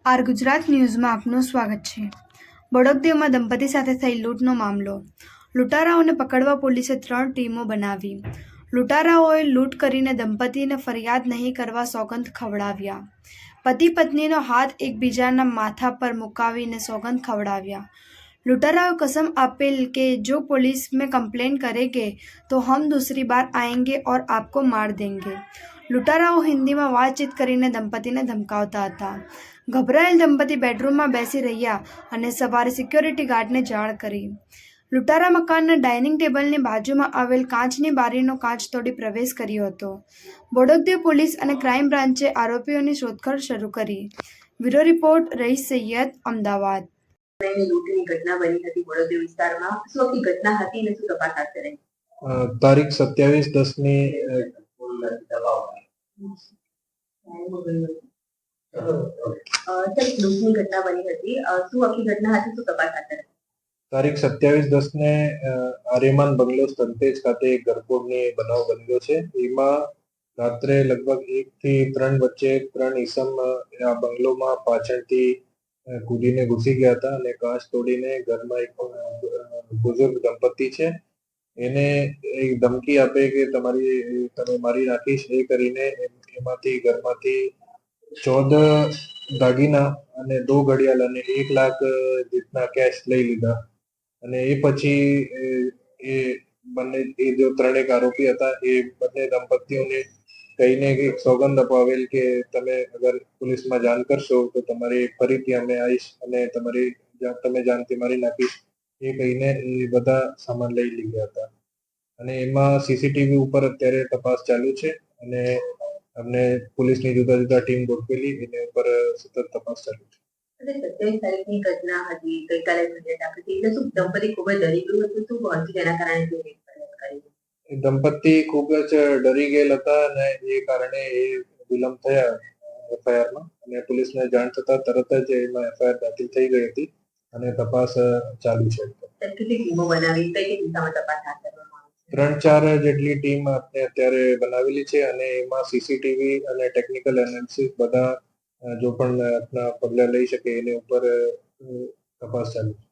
R Gujarat ન્યૂઝમાં આપનું સ્વાગત છે. બોડકદેવમાં દંપતી સાથે થઈ લૂંટનો મામલો. લૂંટારાઓને પકડવા પોલીસે 3 ટીમો બનાવી. લૂંટારાઓએ લૂંટ કરીને દંપતીને ફરિયાદ નહીં કરવા સોગંદ ખવડાવ્યા. પતિ પત્નીનો હાથ એકબીજાના માથા પર મુકાવીને સોગંદ ખવડાવ્યા. लुटाराओं कसम आपेल कि जो पुलिस में कंप्लेन करेंगे तो हम दूसरी बार आएंगे और आपको मार देंगे. लुटाराओ हिंदीમાં વાતચીત કરીને દંપતીને ધમકાવતા હતા. ગભરાયેલ દંપતી બેડરૂમમાં બેસી રહ્યા અને સવારે સિક્યોરિટી ગાર્ડને જાણ કરી. લુટારા મકાનના ડાઇનિંગ ટેબલની બાજુમાં આવેલ કાચની બારીનો કાચ તોડી પ્રવેશ કર્યો હતો. બોડકદેવ પોલીસ અને ક્રાઇમ બ્રાન્ચે આરોપીઓની શોધખોળ શરૂ કરી. બ્યુરો રિપોર્ટ રઈસ સૈયદ, અમદાવાદ. લૂંટની ઘટના બની હતી બોડકદેવ વિસ્તારમાં. શું આખી ઘટના હતી અને શું તપાસ હાથ ધરાઈ? તારીખ 27/10ની લૂંટની ઘટના બની હતી. શું આખી ઘટના હતી, શું તપાસ હાથ ધરાઈ? તારીખ 27/10ને આર્યમાન બંગલો સ્તંતેજ ખાતે એક ઘરફોડની બનાવ બનેલો છે. એમાં રાત્રે લગભગ 1 થી 3 વચ્ચે 3 ઈસમ આ બંગલોમાં પાછળથી કૂદીને ઘૂસી ગયા હતા અને કાચ તોડીને ઘરમાં એક બુઝુર્ગ દંપતી છે એને એક ધમકી આપે કે તમે મારી નાખીશ એ કરીને એમાંથી ઘરમાંથી 14 દાગીના અને 2 ઘડિયાળ અને 1 લાખ જેટલા કેશ લઈ લીધા. અને એ પછી એ જો 3 આરોપી હતા એ બંને દંપતીઓને કહીને એક સોગંદ અપાવેલ કે તમે અગર પોલીસમાં જાણ કરશો તો તમારી ફરીથી અમે આવીશ અને તમે જાનથી મારી નાખીશ એ કહીને એ બધા સામાન લઈ લીધા હતા. અને એમાં સીસીટીવી ઉપર અત્યારે તપાસ ચાલુ છે અને અમને પોલીસની જુદા જુદા ટીમ ગોઠવેલી એની ઉપર સતત તપાસ ચાલુ છે. 27 તારીખની ઘટના હતી, ગઈકાલે ફરિયાદ આપી હતી એટલે શું દંપતી ખૂબ જ ડરી ગયું હતું? શું પહોંચી તેના કારણે ફરિયાદ કરી? દંપતી ખૂબ જ ડરી ગયેલ હતા અને એ કારણે એ વિલંબ થયા એફઆઈઆરમાં અને પોલીસને જાણ થતા તરત જ એમાં એફઆઈઆર દાખલ થઈ ગઈ હતી અને તપાસ ચાલુ છે. કેટલી ટીમો બનાવી, કઈ કઈ દિશામાં તપાસ હાથ ધરવામાં આવી? 3-4 જેટલી ટીમ આપણે અત્યારે બનાવેલી છે અને એમાં સીસીટીવી અને ટેકનિકલ એનાલિસિસ બધા જો પણ આપણા પગલા લઈ શકે એની ઉપર તપાસ ચાલુ છે.